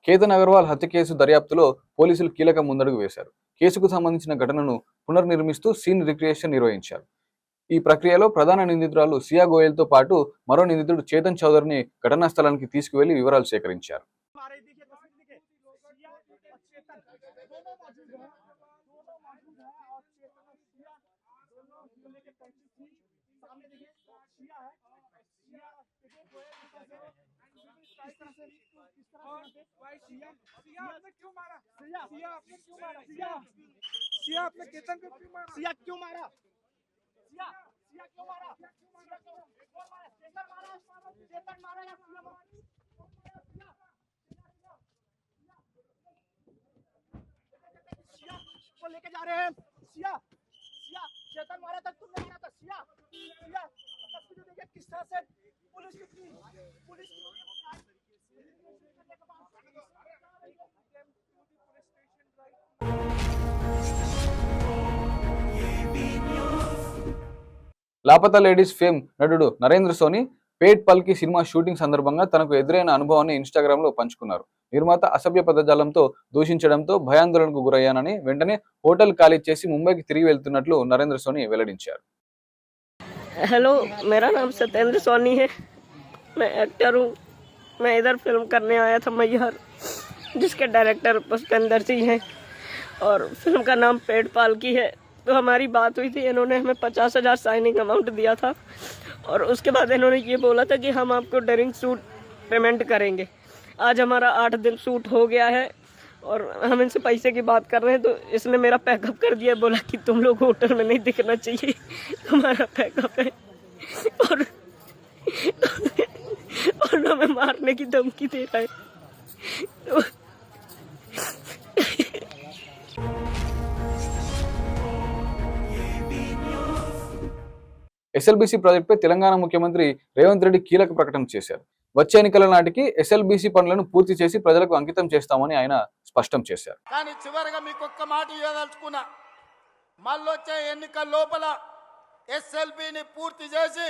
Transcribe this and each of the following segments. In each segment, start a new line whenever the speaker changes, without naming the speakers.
కేతన్ అగర్వాల్ హత్య కేసు దర్యాప్తులో పోలీసులు కీలక ముందడుగు వేశారు. కేసుకు సంబంధించిన ఘటనను పునర్నిర్మిస్తూ సీన్ రిక్రియేషన్ నిర్వహించారు. ఈ ప్రక్రియలో ప్రధాన నిందితురాలు సియా గోయల్తో పాటు మరో నిందితుడు చేతన్ చౌదరిని ఘటనా స్థలానికి తీసుకువెళ్లి వివరాలు సేకరించారు.
आपने क्यों मारा? आपने क्यों मारा? आपने केतन को क्यों मारा? क्यों मारा? क्यों मारा? चेतन मारा या को लेके जा रहे हैं। चेतन मारा था, तुमने मारा था। तस्वीर देखिए किस तरह से पुलिस
లాపతా లేడీస్ ఫేమ్ నటుడు నరేంద్ర సోని పేట్ పల్కి సినిమా షూటింగ్ సందర్భంగా తనకు ఎదురైన అనుభవాన్ని ఇన్స్టాగ్రామ్ లో పంచుకున్నారు. నిర్మాత అసభ్య పదజాలంతో దూషించడంతో భయాందోళనకు గురయ్యానని వెంటనే హోటల్ ఖాళీ చేసి ముంబైకి తిరిగి వెళ్తున్నట్లు నరేంద్ర సోని వెల్లడించారు.
हेलो, मेरा नाम सत्येंद्र सोनी है। मैं एक्टर हूँ। मैं इधर फिल्म करने आया था मैहर, जिसके डायरेक्टर पुष्पेंद्र सिंह हैं और फिल्म का नाम पेट पालकी है। तो हमारी बात हुई थी, इन्होंने हमें 50,000 साइनिंग अमाउंट दिया था और उसके बाद इन्होंने ये बोला था कि हम आपको ड्रिंक सूट पेमेंट करेंगे। आज हमारा 8 दिन सूट हो गया है और हम इनसे पैसे की बात कर रहे हैं, तो इसने मेरा पैकअप कर दिया, बोला कि तुम लोग होटल में नहीं दिखना चाहिए, तुम्हारा पैकअप है और हमें मारने की धमकी दे रहा है। तो
ఎస్ఎల్బీసీ ప్రాజెక్టుపై తెలంగాణ ముఖ్యమంత్రి రేవంత్ రెడ్డి కీలక ప్రకటన చేశారు. వచ్చే ఎన్నికల నాటికి ఎస్ఎల్బీసీ పనులను పూర్తి చేసి ప్రజలకు అంకితం చేస్తామని ఆయన స్పష్టం చేశారు.
కానీ చివరిగా మీకు ఒక్క మాట ఇవ్వదలుచుకున్నా, మళ్ళొచ్చే ఎన్నికల లోపల ఎస్ఎల్బీని పూర్తి చేసి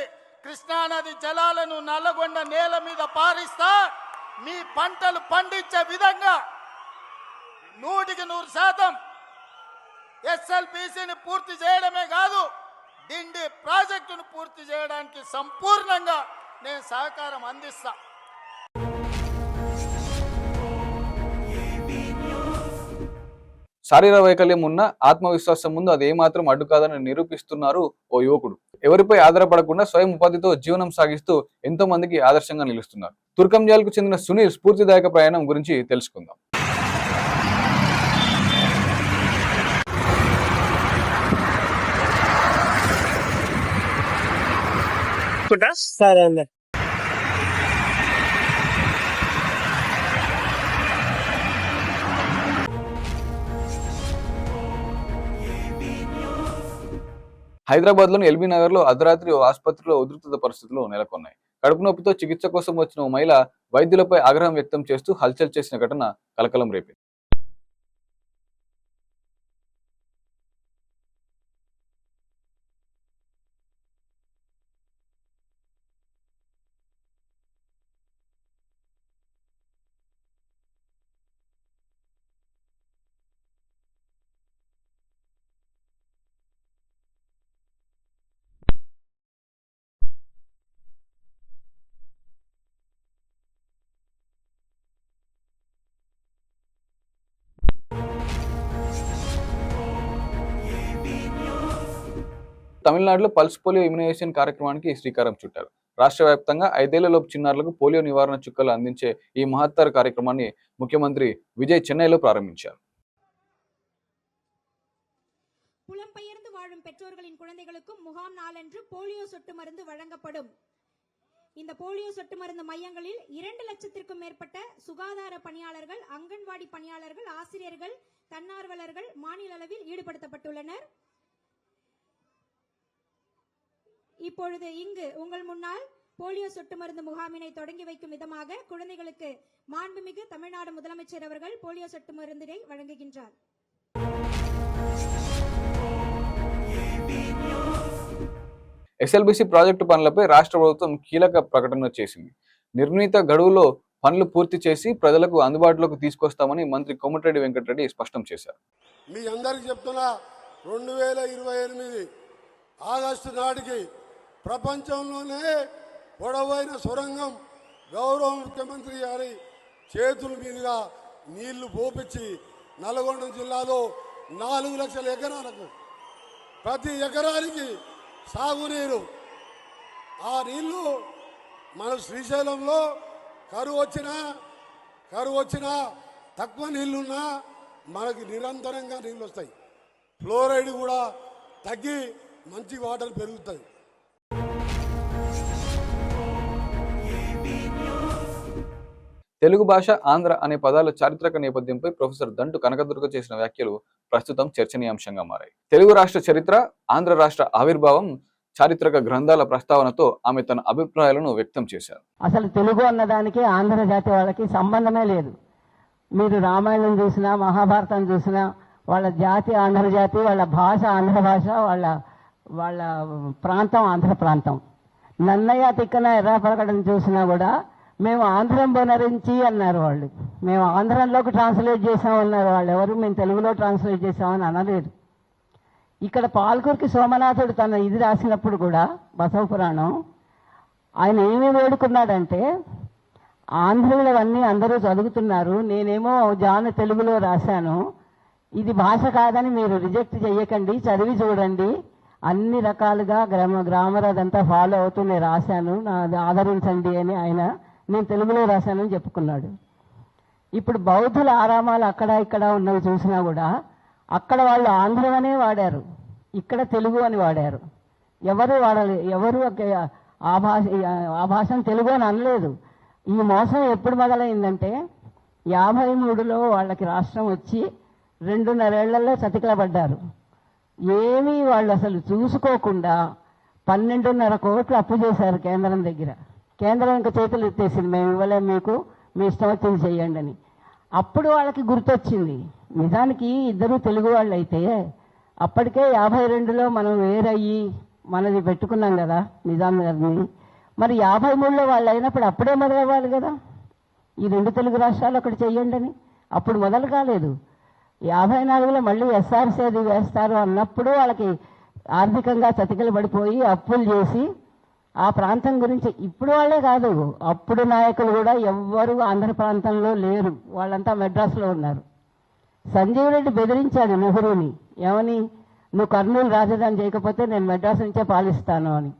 కృష్ణానది జలాలను నల్లగొండ నేల మీద పారిస్తా మీ పంటలు పండించే విధంగా 100% ఎస్ఎల్బీసీని పూర్తి చేయడమే కాదు, డిండి ప్రాజెక్టును పూర్తి చేయడానికి సంపూర్ణంగా నేను సహకారం అందిస్తా.
శారీర వైకల్యం ఉన్న ఆత్మవిశ్వాసం ముందు అది ఏమాత్రం అడ్డు కాదని నిరూపిస్తున్నారు ఓ యువకుడు. ఎవరిపై ఆధారపడకుండా స్వయం ఉపాధితో జీవనం సాగిస్తూ ఎంతో మందికి ఆదర్శంగా నిలుస్తున్నారు. తుర్కంజాల్కు చెందిన సునీల్ స్ఫూర్తిదాయక ప్రయాణం గురించి తెలుసుకుందాం. హైదరాబాద్ లోని ఎల్బీ నగర్ లో అర్ధరాత్రి ఓ ఆసుపత్రిలో ఉధృత పరిస్థితులు నెలకొన్నాయి. కడుపు నొప్పితో చికిత్స కోసం వచ్చిన ఓ మహిళ వైద్యులపై ఆగ్రహం వ్యక్తం చేస్తూ హల్చల్ చేసిన ఘటన కలకలం రేపింది. తమిళనాడులో పల్స్ పోలియో ఇమ్యునైజేషన్ కార్యక్రమానికి శ్రీకారం చుట్టారు. రాష్ట్ర వ్యాప్తంగా 5 ఏళ్లలోపు చిన్నారులకు పోలియో నివారణ చుక్కలు అందించే ఈ మహత్తర కార్యక్రమాన్ని ముఖ్యమంత్రి విజయ్ చెన్నైలో ప్రారంభించారు.
புலம்பெயர்ந்து வாழும் பெற்றோர்களின் குழந்தைகளுக்கும் முகாம் நாளன்று போலியோ சொட்டு மருந்து வழங்கப்படும். இந்த போலியோ சொட்டு மருந்து மையங்களில் 2 லட்சத்திற்கும் மேற்பட்ட சுகாதார பணியாளர்கள், அங்கன்வாடி பணியாளர்கள், ஆசிரியர்கள், தன்னார்வலர்கள் மாநில அளவில் ஈடுபடுத்தப்பட்டுள்ளனர். இப்பொழுது இங்கு உங்கள் முன்னால் போலியோ சொட்டு மருந்து முகாமினை தொடங்கி வைக்கும் விதமாக குழந்தைகளுக்கு மாண்புமிகு தமிழ்நாடு முதலமைச்சர் அவர்கள் போலியோ சொட்டு மருந்தினை வழங்குகின்றார்.
ఎస్ఎల్బీసీ ప్రాజెక్టు పనులపై రాష్ట్ర ప్రభుత్వం కీలక ప్రకటన చేసింది. నిర్ణీత గడువులో పనులు పూర్తి చేసి ప్రజలకు అందుబాటులోకి తీసుకొస్తామని మంత్రి కోమటిరెడ్డి వెంకటరెడ్డి స్పష్టం చేశారు.
మీ అందరికీ చెప్తున్నా, 2028 ఆగస్టు నాటికి ప్రపంచంలోనే పొడవైన సొరంగం గౌరవ ముఖ్యమంత్రి గారి చేతుల మీదుగా నీళ్లు పోపించి నల్గొండ జిల్లాలో 4 లక్షల ఎకరాలకు ప్రతి ఎకరానికి సాగునీరు. ఆ నీళ్లు మన శ్రీశైలంలో కరువు వచ్చినా తక్కువ నీళ్లున్నా మనకి నిరంతరంగా నీళ్ళు వస్తాయి. ఫ్లోరైడ్ కూడా తగ్గి మంచి వాటర్ పెరుగుతాయి.
తెలుగు భాష ఆంధ్ర అనే పదాల చారిత్రక నేపథ్యంపై ప్రొఫెసర్ దంటు కనకదుర్గ చేసిన వ్యాఖ్యలు ప్రస్తుతం చర్చనీయాంశంగా మారాయి. తెలుగు రాష్ట్ర చరిత్ర, ఆంధ్ర రాష్ట్ర ఆవిర్భావం, చారిత్రక గ్రంథాల ప్రస్తావనతో ఆమె తన అభిప్రాయాలను వ్యక్తం చేశారు.
అసలు తెలుగు అన్నదానికి ఆంధ్ర జాతి వాళ్ళకి సంబంధమే లేదు. మీరు రామాయణం చూసినా, మహాభారతం చూసినా వాళ్ళ జాతి ఆంధ్ర జాతి, వాళ్ళ భాష ఆంధ్ర భాష, వాళ్ళ ప్రాంతం ఆంధ్ర ప్రాంతం. నన్నయ్య తిక్కన ఎర్రాపరగడం చూసినా కూడా మేము ఆంధ్రం బొనరించి అన్నారు వాళ్ళు. మేము ఆంధ్రంలోకి ట్రాన్స్లేట్ చేసామన్నారు వాళ్ళు. ఎవరు మేము తెలుగులో ట్రాన్స్లేట్ చేసామని అనలేదు. ఇక్కడ పాల్కురికి సోమనాథుడు తన ఇది రాసినప్పుడు కూడా బసవ పురాణం ఆయన ఏమి వేడుకున్నాడంటే, ఆంధ్రులవన్నీ అందరూ చదువుతున్నారు, నేనేమో జాన తెలుగులో రాశాను, ఇది భాష కాదని మీరు రిజెక్ట్ చేయకండి, చదివి చూడండి, అన్ని రకాలుగా గ్రామర్ అదంతా ఫాలో అవుతూ నేను రాశాను, నాది ఆదరించండి అని ఆయన నేను తెలుగులో రాశానని చెప్పుకున్నాడు. ఇప్పుడు బౌద్ధుల ఆరామాలు అక్కడ ఇక్కడ ఉన్నవి చూసినా కూడా అక్కడ వాళ్ళు ఆంధ్రం అనే వాడారు, ఇక్కడ తెలుగు అని వాడారు. ఎవరు ఆ భాషను తెలుగు అని అనలేదు. ఈ మోసం ఎప్పుడు మొదలైందంటే 53లో వాళ్ళకి రాష్ట్రం వచ్చి 2.5 ఏళ్లలో చతికిలబడ్డారు. ఏమీ వాళ్ళు అసలు చూసుకోకుండా 12.5 కోట్లు అప్పు చేశారు కేంద్రం దగ్గర. కేంద్రం ఇంకా చేతులు ఎత్తేసింది, మేము ఇవ్వలేము మీకు, మీ ఇష్టం వచ్చింది చెయ్యండి అని. అప్పుడు వాళ్ళకి గుర్తొచ్చింది, నిజానికి ఇద్దరు తెలుగు వాళ్ళు అయితే అప్పటికే 52లో మనం వేరయ్యి మనది పెట్టుకున్నాం కదా నిజాం గారిని. మరి 53లో వాళ్ళు అయినప్పుడు అప్పుడే మొదలవ్వాలి కదా, ఈ 2 తెలుగు రాష్ట్రాలు ఒకటి చెయ్యండి అని. అప్పుడు మొదలు కాలేదు. 54లో మళ్ళీ ఎస్ఆర్సీ అది వేస్తారు అన్నప్పుడు వాళ్ళకి ఆర్థికంగా చతికిలు పడిపోయి అప్పులు చేసి ఆ ప్రాంతం గురించి ఇప్పుడు వాళ్ళే కాదు, అప్పుడు నాయకులు కూడా ఎవ్వరూ ఆంధ్ర ప్రాంతంలో లేరు, వాళ్ళంతా మెడ్రాస్లో ఉన్నారు. సంజీవ్ రెడ్డి బెదిరించాడు నెహ్రూని, ఏమని, నువ్వు కర్నూలు రాజధాని చేయకపోతే నేను మెడ్రాస్ నుంచే పాలిస్తాను అని.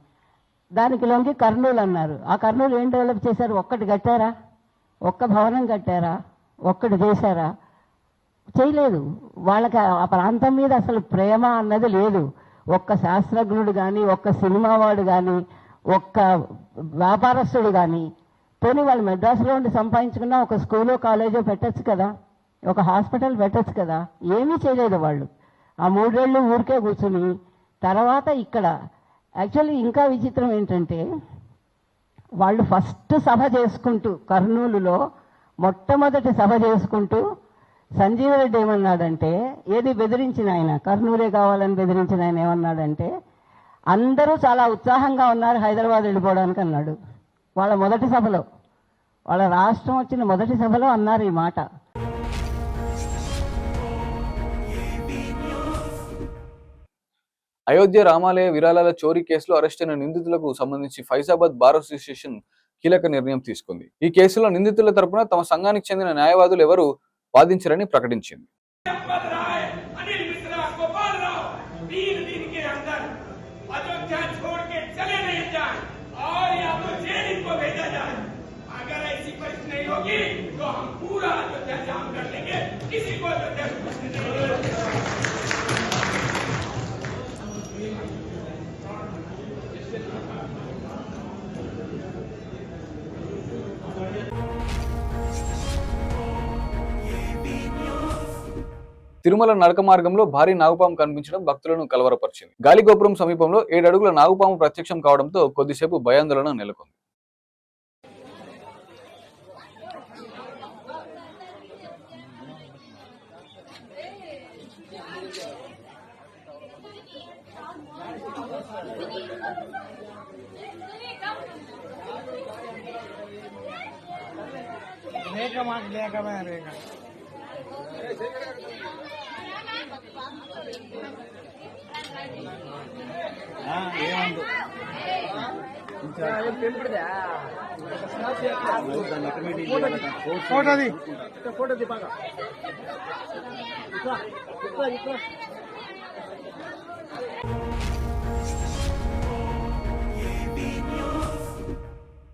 దానికి లొంగి కర్నూలు అన్నారు. ఆ కర్నూలు ఏం డెవలప్ చేశారు? ఒక్కటి కట్టారా? ఒక్క భవనం కట్టారా? ఒక్కటి చేశారా? చేయలేదు. వాళ్ళకి ఆ ప్రాంతం మీద అసలు ప్రేమ అన్నది లేదు. ఒక్క శాస్త్రజ్ఞుడు కానీ, ఒక్క సినిమా వాడు కానీ, ఒక్క వ్యాపారస్తుడు కానీ, పోనీ వాళ్ళు మెడ్రాస్లో ఉండి సంపాదించుకున్నా ఒక స్కూలో కాలేజో పెట్టచ్చు కదా, ఒక హాస్పిటల్ పెట్టచ్చు కదా. ఏమీ చేయలేదు వాళ్ళు. ఆ 3 ఏళ్ళు ఊరికే కూర్చుని తర్వాత ఇక్కడ యాక్చువల్లీ ఇంకా విచిత్రం ఏంటంటే, వాళ్ళు ఫస్ట్ సభ చేసుకుంటూ కర్నూలులో మొట్టమొదటి సభ చేసుకుంటూ సంజీవ్ రెడ్డి ఏమన్నాడంటే, ఏది బెదిరించిన ఆయన, కర్నూలే కావాలని బెదిరించిన ఆయన ఏమన్నాడంటే, అందరూ చాలా ఉత్సాహంగా ఉన్నారు హైదరాబాద్ వెళ్ళిపోవడానికి అన్నాడు. వాళ్ళ మొదటి సభలో, వాళ్ళ రాష్ట్రం వచ్చిన మొదటి సభలో అన్నారు ఈ మాట.
అయోధ్య రామాలయ విరాళాల చోరీ కేసులో అరెస్టైన నిందితులకు సంబంధించి ఫైజాబాద్ బార్ అసోసియేషన్ కీలక నిర్ణయం తీసుకుంది. ఈ కేసులో నిందితుల తరపున తమ సంఘానికి చెందిన న్యాయవాదులు ఎవరు వాదించరని ప్రకటించింది. తిరుమల నడక మార్గంలో భారీ నాగుపాము కనిపించడం భక్తులను కలవరపరిచింది. గాలిగోపురం సమీపంలో 7 అడుగుల నాగుపాము ప్రత్యక్షం కావడంతో కొద్దిసేపు భయాందోళన నెలకొంది.
ఫోటో